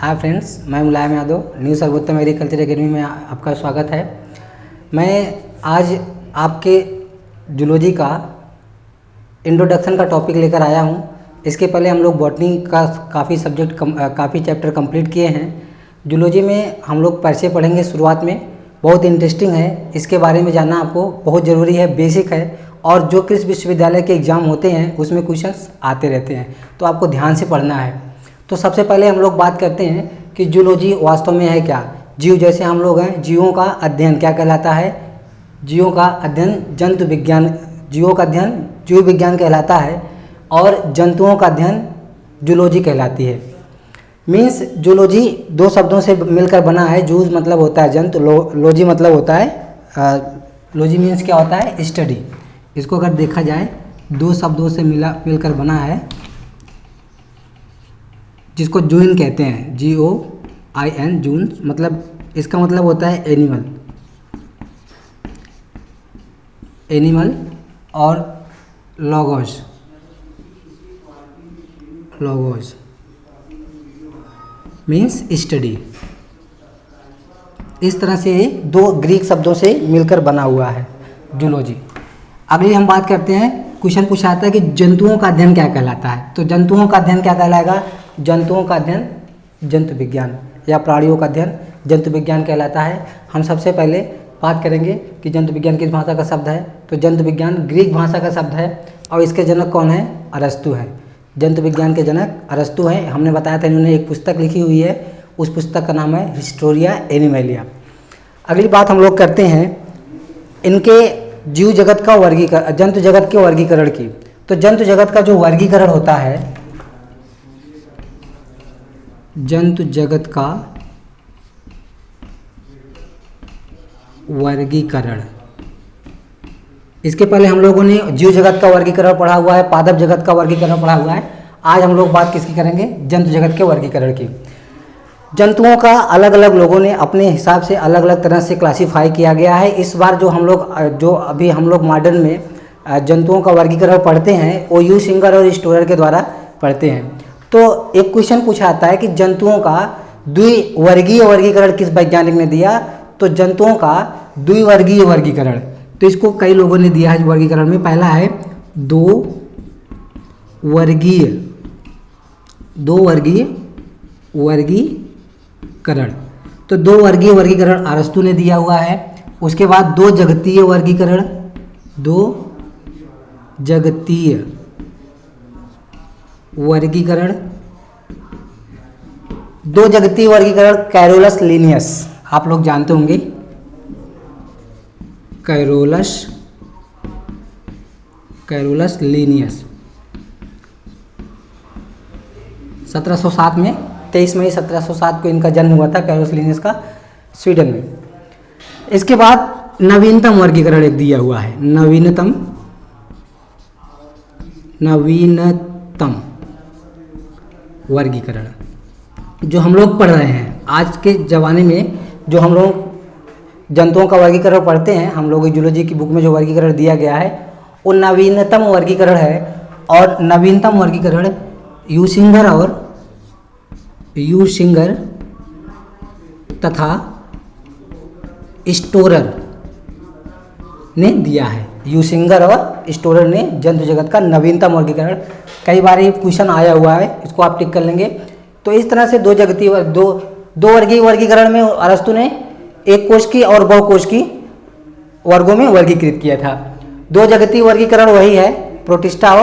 Hi friends, मैं मुलायम Yadav new सर्वोत्तम agriculture academy में आपका स्वागत है। मैं आज आपके जूलॉजी का इंट्रोडक्शन का टॉपिक लेकर आया हूं। इसके पहले हम लोग बॉटनी का काफ़ी चैप्टर कंप्लीट किए हैं। जूलॉजी में हम लोग परिचय पढ़ेंगे। शुरुआत में बहुत इंटरेस्टिंग है, इसके बारे में जानना आपको बहुत ज़रूरी है, बेसिक है। और जो कृषि विश्वविद्यालय के एग्ज़ाम होते हैं उसमें क्वेश्चंस आते रहते हैं, तो आपको ध्यान से पढ़ना है। तो सबसे पहले हम लोग बात करते हैं कि जूलॉजी वास्तव में है क्या। जीव जैसे हम लोग हैं, जीवों का अध्ययन क्या कहलाता है? जीवों का अध्ययन जंतु विज्ञान, जीवों का अध्ययन जीव विज्ञान कहलाता है और जंतुओं का अध्ययन जूलॉजी कहलाती है। मीन्स जूलॉजी दो शब्दों से मिलकर बना है। जूज मतलब होता है जंतु, लॉजी मतलब होता है लॉजी मीन्स क्या होता है? स्टडी। इसको अगर देखा जाए दो शब्दों से मिलकर बना है, जिसको जून कहते हैं, GOIN, जून। मतलब इसका मतलब होता है एनिमल और लोगोस मीन्स स्टडी। इस तरह से दो ग्रीक शब्दों से मिलकर बना हुआ है जूलॉजी। अगली हम बात करते हैं, क्वेश्चन पूछा जाता है कि जंतुओं का अध्ययन क्या कहलाता है। तो जंतुओं का अध्ययन क्या कहलाएगा? जंतुओं का अध्ययन जंतु विज्ञान या प्राणियों का अध्ययन जंतु विज्ञान कहलाता है। हम सबसे पहले बात करेंगे कि जंतु विज्ञान किस भाषा का शब्द है। तो जंतु विज्ञान ग्रीक भाषा का शब्द है और इसके जनक कौन है? अरस्तु है। जंतु विज्ञान के जनक अरस्तु हैं। हमने बताया था इन्होंने एक पुस्तक लिखी हुई है, उस पुस्तक का नाम है हिस्टोरिया एनिमलिया। अगली बात हम लोग करते हैं इनके जीव जगत का वर्गीकरण, जंतु जगत के वर्गीकरण की। तो जंतु जगत का जो वर्गीकरण होता है, जंतु जगत का वर्गीकरण, इसके पहले हम लोगों ने जीव जगत का वर्गीकरण पढ़ा हुआ है, पादप जगत का वर्गीकरण पढ़ा हुआ है। आज हम लोग बात किसकी करेंगे? जंतु जगत के वर्गीकरण की। जंतुओं का अलग अलग लोगों ने अपने हिसाब से अलग अलग तरह से क्लासीफाई किया गया है। इस बार जो अभी हम लोग मॉडर्न में जंतुओं का वर्गीकरण पढ़ते हैं, वो यू सिंगर और स्टोरर के द्वारा पढ़ते हैं। तो एक क्वेश्चन पूछा जाता है कि जंतुओं का द्विवर्गीय वर्गीकरण किस वैज्ञानिक ने दिया? तो जंतुओं का द्विवर्गीय वर्गीकरण, तो इसको कई लोगों ने दिया है वर्गीकरण में। पहला है दो वर्गीय वर्गीकरण। तो दो वर्गीय वर्गीकरण अरस्तु ने दिया हुआ है। उसके बाद दो जगतीय वर्गीकरण, दो जगतीय वर्गीकरण कैरोलस लिनियस, आप लोग जानते होंगे कैरोलस लिनियस 1707 में, 23 मई 1707 को इनका जन्म हुआ था, कैरोलस लिनियस का, स्वीडन में। इसके बाद नवीनतम वर्गीकरण एक दिया हुआ है, नवीनतम वर्गीकरण, जो हम लोग पढ़ रहे हैं आज के ज़माने में। जो हम लोग जंतुओं का वर्गीकरण पढ़ते हैं, हम लोग जूलॉजी की बुक में जो वर्गीकरण दिया गया है वो नवीनतम वर्गीकरण है। और नवीनतम वर्गीकरण यूसिंगर तथा स्टोरर ने दिया है। यूसिंगर और स्टोरर ने जंतु जगत का नवीनतम वर्गीकरण, कई बार ये क्वेश्चन आया हुआ है, इसको आप टिक कर लेंगे। तो इस तरह से दो वर्गीय वर्गीकरण में अरस्तु ने एक कोश की और बहुकोश की वर्गों में वर्गीकृत किया था। दो जगतीय वर्गीकरण वही है, प्रोटिस्टा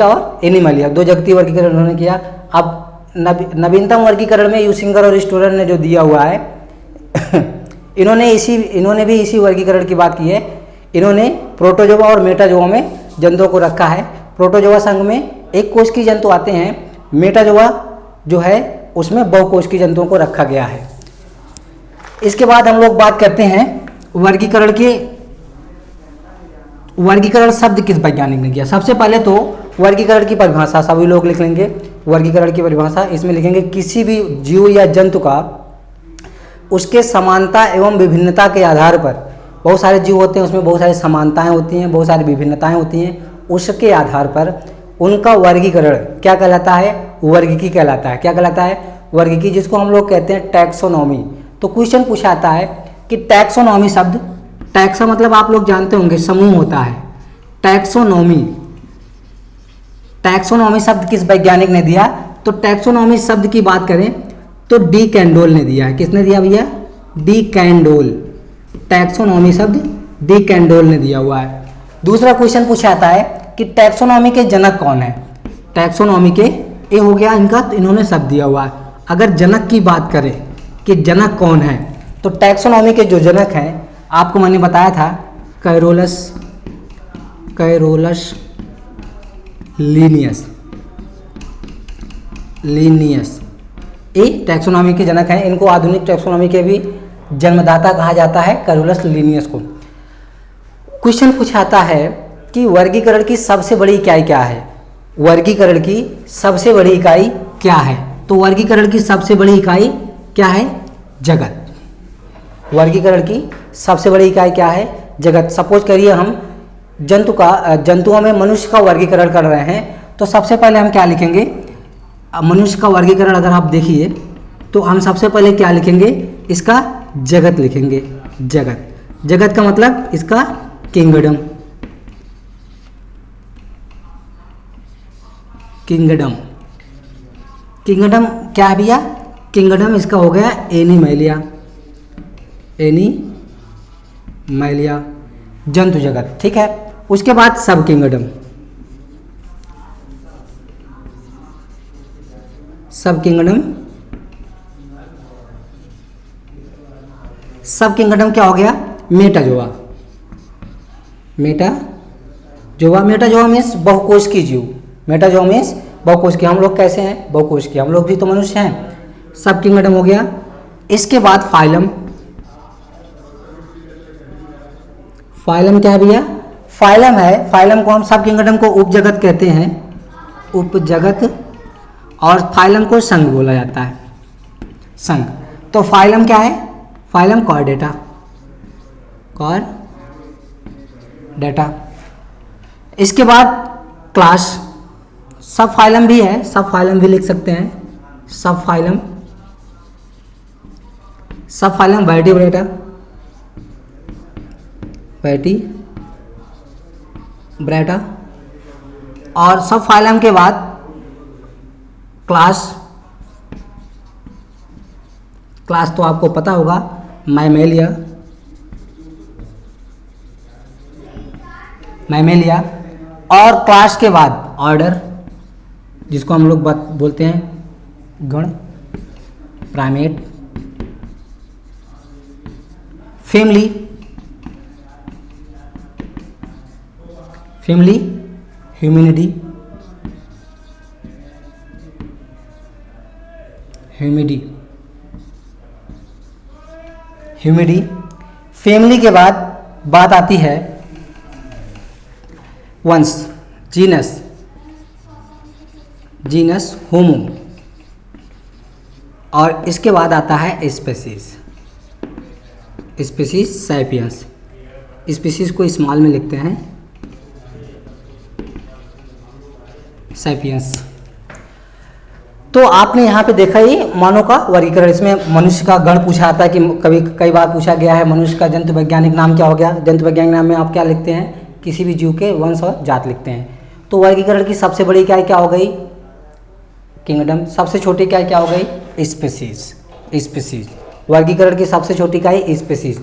और एनिमलिया, दो जगतीय वर्गीकरण उन्होंने किया। अब नवीनतम वर्गीकरण में यूसिंगर और स्टोरर ने जो दिया हुआ है इन्होंने भी इसी वर्गीकरण की बात की है। इन्होंने प्रोटोजोआ और मेटाजोआ में जंतुओं को रखा है। प्रोटोजोआ संघ में एक कोश की जंतु आते हैं, मेटाजोआ जो है उसमें बहुकोश की जंतुओं को रखा गया है। इसके बाद हम लोग बात करते हैं वर्गीकरण शब्द किस वैज्ञानिक ने किया। सबसे पहले तो वर्गीकरण की परिभाषा सभी लोग लिख लेंगे। वर्गीकरण की परिभाषा इसमें लिखेंगे, किसी भी जीव या जंतु का उसके समानता एवं विभिन्नता के आधार पर, बहुत सारे जीव होते हैं उसमें बहुत सारी समानताएं होती हैं, बहुत सारी विभिन्नताएं होती हैं, उसके आधार पर उनका वर्गीकरण क्या कहलाता है? वर्गीकी कहलाता है। क्या कहलाता है? वर्गीकी, जिसको हम लोग कहते हैं टैक्सोनॉमी। तो क्वेश्चन पूछा आता है कि टैक्सोनॉमी शब्द, टैक्सा मतलब आप लोग जानते होंगे समूह होता है। टैक्सोनॉमी, टैक्सोनॉमी शब्द किस वैज्ञानिक ने दिया? तो टैक्सोनॉमी शब्द की बात करें तो डी कैंडोल ने दिया है। किसने दिया भैया? D Candolle. टैक्सोनॉमी शब्द डी कैंडोल ने दिया हुआ है। दूसरा क्वेश्चन पूछा आता है कि टैक्सोनॉमी के जनक कौन है? टैक्सोनॉमी के, ये हो गया इनका, तो इन्होंने शब्द दिया हुआ है। अगर जनक की बात करें कि जनक कौन है, तो टैक्सोनॉमी के जो जनक हैं आपको मैंने बताया था कैरोलस लीनियस। ये टैक्सोनॉमी के जनक हैं। इनको आधुनिक टैक्सोनॉमी के भी जन्मदाता कहा जाता है, कैरोलस लीनियस को। क्वेश्चन पूछाता है कि वर्गीकरण की सबसे बड़ी इकाई क्या है? वर्गीकरण की सबसे बड़ी इकाई क्या है? तो वर्गीकरण की सबसे बड़ी इकाई क्या है? जगत। वर्गीकरण की सबसे बड़ी इकाई क्या है? जगत। सपोज करिए हम जंतुओं में मनुष्य का वर्गीकरण कर रहे हैं, तो सबसे पहले हम क्या लिखेंगे? मनुष्य का वर्गीकरण अगर आप देखिए तो हम सबसे पहले क्या लिखेंगे? इसका जगत लिखेंगे। जगत का मतलब इसका किंगडम। किंगडम क्या है भैया? किंगडम इसका हो गया एनिमैलिया। जंतु जगत, ठीक है। उसके बाद सब किंगडम। सब किंगडम क्या हो गया? मेटाजोआ मीन्स बहुकोशिकीय जीव। मेटाजोआ मीन्स बहुकोशिकीय। हम लोग कैसे हैं? बहुकोशिकीय। हम लोग भी तो मनुष्य हैं। सब किंगडम हो गया। इसके बाद फाइलम क्या है भैया? फाइलम है। फाइलम को हम सब किंगडम को उपजगत कहते हैं, उपजगत। और फाइलम को संघ बोला जाता है, संघ। तो फाइलम क्या है? Phylum Chordata. इसके बाद क्लास, सब फाइलम भी है, सब फाइलम भी लिख सकते हैं। सब फाइलम वर्टिब्रेटा, और सब फाइलम के बाद क्लास तो आपको पता होगा, मैमेलिया। और क्लास के बाद ऑर्डर, जिसको हम लोग बोलते हैं गण, प्राइमेट। Family, humanity. फैमिली के बाद बात आती है वंश, जीनस होमो। और इसके बाद आता है स्पेसीज सैपियंस। स्पीसीज को स्मॉल में लिखते हैं, सैपियंस। तो आपने यहाँ पे देखा ही मानव का वर्गीकरण। इसमें मनुष्य का गण पूछा आता है कि कई बार पूछा गया है मनुष्य का जंतु वैज्ञानिक नाम क्या हो गया। जंतु वैज्ञानिक नाम में आप क्या लिखते हैं? किसी भी जीव के वंश और जात लिखते हैं। तो वर्गीकरण की सबसे बड़ी इकाई क्या हो गई? किंगडम। सबसे छोटी इकाई क्या हो गई? स्पीसीज। वर्गीकरण की सबसे छोटी इकाई स्पीसीज,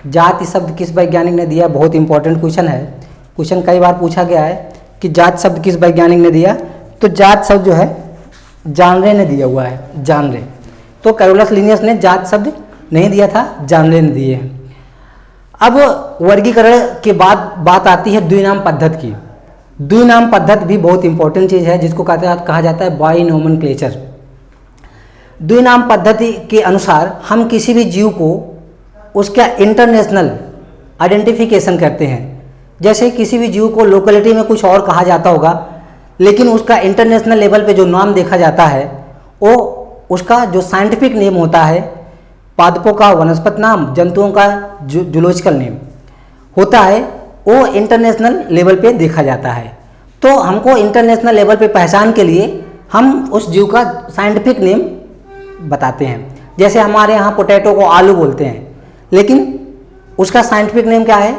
जाति शब्द किस वैज्ञानिक ने दिया? बहुत इंपॉर्टेंट क्वेश्चन है। क्वेश्चन कई बार पूछा गया है कि जात शब्द किस वैज्ञानिक ने दिया? तो जात शब्द जो है जानरे ने दिया हुआ है, जानरे। तो कैरोलस लीनियस ने जात शब्द नहीं दिया था, जानरे ने दिए हैं। अब वर्गीकरण के बाद बात आती है द्विनाम पद्धति की। द्विनाम पद्धति भी बहुत इंपॉर्टेंट चीज़ है, जिसको कहा जाता है बाइनोमेनक्लेचर। द्विनाम पद्धति के अनुसार हम किसी भी जीव को उसका इंटरनेशनल आइडेंटिफिकेशन करते हैं। जैसे किसी भी जीव को लोकेलिटी में कुछ और कहा जाता होगा, लेकिन उसका इंटरनेशनल लेवल पे जो नाम देखा जाता है वो उसका जो साइंटिफिक नेम होता है, पादपों का वनस्पति नाम, जंतुओं का जूलॉजिकल नेम होता है, वो इंटरनेशनल लेवल पे देखा जाता है। तो हमको इंटरनेशनल लेवल पे पहचान के लिए हम उस जीव का साइंटिफिक नेम बताते हैं। जैसे हमारे यहाँ पोटैटो को आलू बोलते हैं, लेकिन उसका साइंटिफिक नेम क्या है?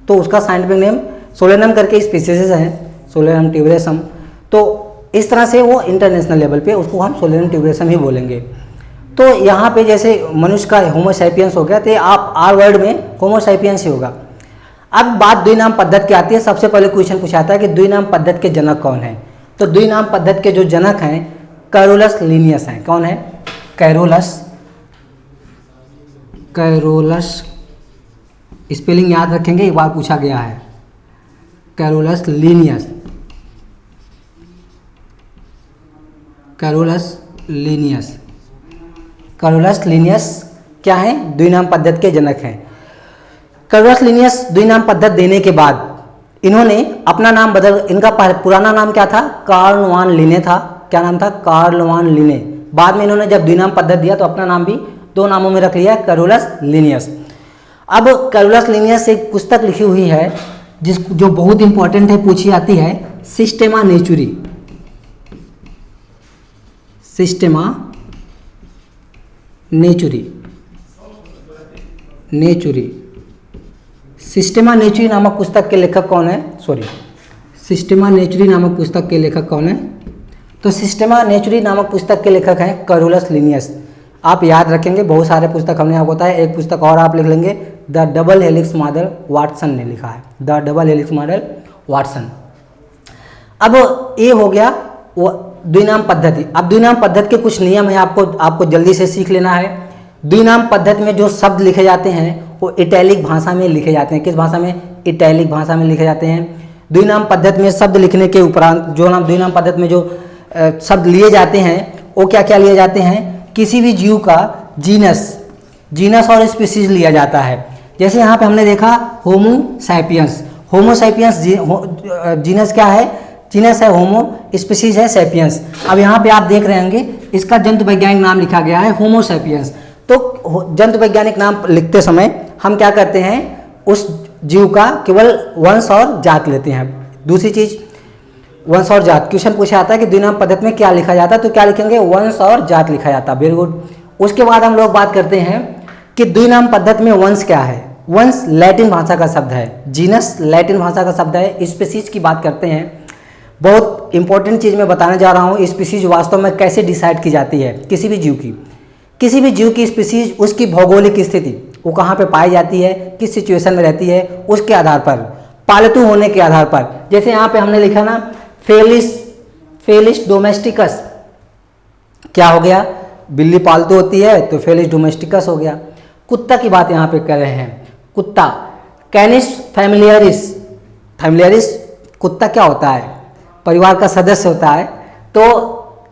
तो उसका साइंटिफिक नेम सोलेनम करके स्पीसीज है, सोलेनम ट्यूबरेसम। तो इस तरह से वो इंटरनेशनल लेवल पे उसको हम सोलेनम ट्यूबरेसम ही बोलेंगे। तो यहाँ पे जैसे मनुष्य का होमो सैपियंस हो गया, तो आप आर वर्ड में होमो सैपियंस ही होगा। अब बात द्विनाम पद्धति की आती है। सबसे पहले क्वेश्चन पूछा जाता है कि द्विनाम पद्धति के जनक कौन है? तो द्विनाम पद्धति के जो जनक हैं कैरोलस लिनियस हैं। कौन है? कैरोलस स्पेलिंग याद रखेंगे, एक बार पूछा गया है। कैरोलस लिनियस, कैरोलस लिनियस क्या है? द्विनाम पद्धति के जनक हैं। कैरोलस लिनियस द्विनाम पद्धति देने के बाद इन्होंने अपना नाम बदल, इनका पुराना नाम क्या था? कार्ल वान लिने था। क्या नाम था? कार्ल वान लिने। बाद में इन्होंने जब द्विनाम पद्धति दिया तो अपना नाम भी दो नामों में रख लिया, कैरोलस लिनियस। अब कैरोलस लिनियस एक पुस्तक लिखी हुई है जो बहुत इंपॉर्टेंट है, पूछी जाती है, सिस्टेमा नेचुरी। सिस्टेमा नेचुरी नामक पुस्तक के लेखक कौन है? सिस्टेमा नेचुरी नामक पुस्तक के लेखक कौन है? तो सिस्टेमा नेचुरी नामक पुस्तक के लेखक हैं कैरोलस लिनियस। आप याद रखेंगे, बहुत सारे पुस्तक हमने आपको बताया। एक पुस्तक और आप लिख लेंगे, the double helix model, Watson ने लिखा है, the double helix model Watson. अब ये हो गया वो द्विनाम पद्धति। अब द्विनाम पद्धति के कुछ नियम है, आपको जल्दी से सीख लेना है। द्विनाम पद्धति में जो शब्द लिखे जाते हैं वो इटैलिक भाषा में लिखे जाते हैं। किस भाषा में? इटैलिक भाषा में लिखे जाते हैं। द्विनाम पद्धति में शब्द लिखने के उपरांत द्विनाम पद्धति में जो शब्द लिए जाते हैं वो क्या क्या लिए जाते हैं? किसी भी जीव का जीनस और स्पीसीज लिया जाता है। जैसे यहाँ पे हमने देखा होमो सैपियंस जीनस क्या है? जीनस है होमो, स्पीसीज है सैपियंस। अब यहाँ पे आप देख रहे होंगे इसका जंतु वैज्ञानिक नाम लिखा गया है होमो सैपियंस। तो जंतु वैज्ञानिक नाम लिखते समय हम क्या करते हैं? उस जीव का केवल वंश और जात लेते हैं। दूसरी चीज वंश और जात, क्वेश्चन पूछा जाता है कि द्विनाम पद्धति में क्या लिखा जाता है, तो क्या लिखेंगे? वंश और जात लिखा जाता है। Very good. उसके बाद हम लोग बात करते हैं कि द्विनाम पद्धति में वंश क्या है? वंश लैटिन भाषा का शब्द है, जीनस लैटिन भाषा का शब्द है। स्पीसीज की बात करते हैं, बहुत इंपॉर्टेंट चीज मैं बताने जा रहा हूँ। स्पीसीज वास्तव में कैसे डिसाइड की जाती है? किसी भी जीव की स्पीसीज उसकी भौगोलिक स्थिति, वो कहाँ पे पाई जाती है, किस सिचुएशन में रहती है, उसके आधार पर, पालतू होने के आधार पर। जैसे यहाँ पे हमने लिखा ना फेलिस डोमेस्टिकस, क्या हो गया? बिल्ली पालतू होती है तो फेलिस डोमेस्टिकस हो गया। कुत्ता की बात यहाँ पे कर रहे हैं, कुत्ता कैनिस फैमिलियरिस। कुत्ता क्या होता है? परिवार का सदस्य होता है, तो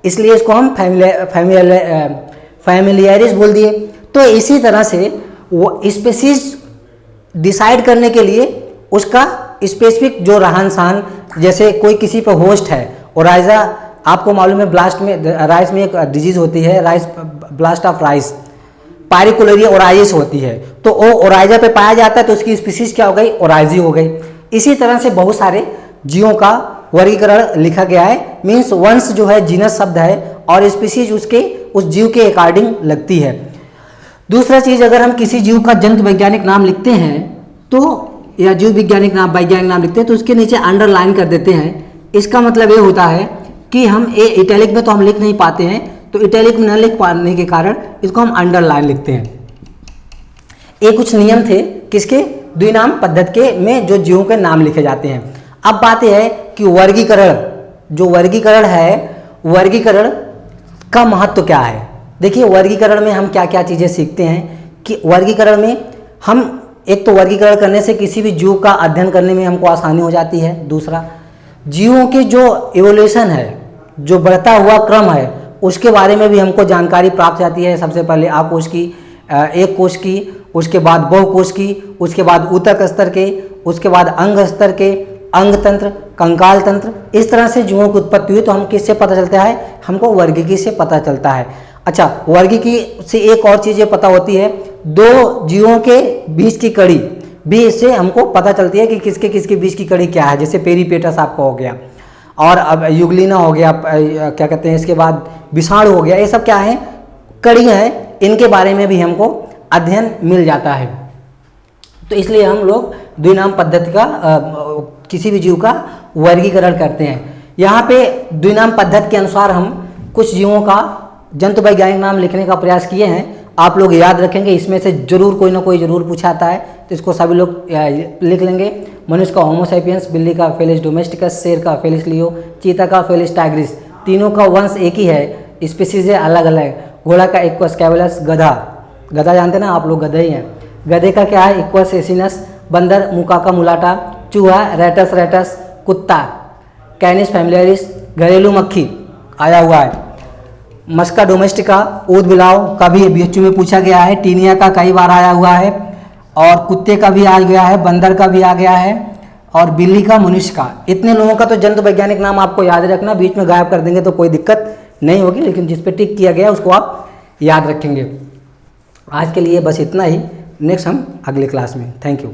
इसलिए इसको हम फैमिलियरिस बोल दिए। तो इसी तरह से वो स्पीसीज डिसाइड करने के लिए उसका स्पेसिफिक जो रहन सहन, जैसे कोई किसी पर होस्ट है, ओराइजा, आपको मालूम है राइस में एक डिजीज होती है, ब्लास्ट ऑफ राइस, पायरिकुलरिया ओराइजिस होती है। तो वो ओराइजा पे पाया जाता है, तो उसकी स्पीसीज क्या हो गई? ओराइजी हो गई। इसी तरह से बहुत सारे जीवों का वर्गीकरण लिखा गया है। मीन्स वंश जो है जीनस शब्द है और स्पीसीज उस जीव के अकॉर्डिंग लगती है। दूसरा चीज, अगर हम किसी जीव का जंतु वैज्ञानिक नाम लिखते हैं तो, या जीव वैज्ञानिक नाम लिखते हैं, तो उसके नीचे अंडरलाइन कर देते हैं। इसका मतलब ये होता है कि हम इटैलिक में तो हम लिख नहीं पाते हैं, तो इटैलिक में न लिख पाने के कारण इसको हम अंडरलाइन लिखते हैं। ये कुछ नियम थे किसके? द्विनाम पद्धति के में जो जीवों के नाम लिखे जाते हैं। अब बात यह है कि वर्गीकरण है, वर्गीकरण का महत्व क्या है? देखिए, वर्गीकरण में हम क्या क्या चीज़ें सीखते हैं कि वर्गीकरण में हम एक तो वर्गीकरण करने से किसी भी जीव का अध्ययन करने में हमको आसानी हो जाती है। दूसरा, जीवों की जो इवोल्यूशन है, जो बढ़ता हुआ क्रम है, उसके बारे में भी हमको जानकारी प्राप्त जाती है। सबसे पहले आकोश की, एक कोश की, उसके बाद बहुकोश की, उसके बाद ऊतक स्तर के, उसके बाद अंग स्तर के, अंग तंत्र, कंकाल तंत्र। इस तरह से जीवों की उत्पत्ति हुई तो हम किससे पता चलता है? हमको वर्गीकी से पता चलता है। अच्छा, वर्गीकी से एक और चीज़ ये पता होती है, दो जीवों के बीच की कड़ी भी इससे हमको पता चलती है कि किसके किसके बीच की कड़ी क्या है। जैसे पेरीपेटस आपका हो गया, और अब युगलिना हो गया, क्या कहते हैं इसके बाद विषाणु हो गया, ये सब क्या है, कड़ियाँ हैं, इनके बारे में भी हमको अध्ययन मिल जाता है। तो इसलिए हम लोग द्विनाम पद्धति का किसी भी जीव का वर्गीकरण करते हैं। यहाँ पे द्विनाम पद्धति के अनुसार हम कुछ जीवों का जंतु वैज्ञानिक नाम लिखने का प्रयास किए हैं। आप लोग याद रखेंगे, इसमें से जरूर कोई ना कोई जरूर पूछा आता है, तो इसको सभी लोग लिख लेंगे। मनुष्य का होमो सैपियंस, बिल्ली का फेलिस डोमेस्टिकस, शेर का फेलिस लियो, चीता का फेलिस टाइग्रिस, तीनों का वंश एक ही है, स्पीसीज है अलग अलग। घोड़ा का इक्वस कैवलस, गधा जानते ना आप लोग, गधे ही हैं। गधे का क्या है, इक्वस एसिनस। बंदर मुकाका मुलाटा। चूहा रेटस। कुत्ता कैनिस फैमिलियरिस, घरेलू मक्खी आया हुआ है। मस्का डोमेस्टिका, ऊद बिलाव का भी बीएचयू में पूछा गया है। टीनिया का कई बार आया हुआ है, और कुत्ते का भी आ गया है, बंदर का भी आ गया है, और बिल्ली का, मनुष्य का। इतने लोगों का तो जंतु वैज्ञानिक नाम आपको याद रखना, बीच में गायब कर देंगे तो कोई दिक्कत नहीं होगी, लेकिन जिस पे टिक किया गया उसको आप याद रखेंगे। आज के लिए बस इतना ही, नेक्स्ट हम अगले क्लास में। Thank you.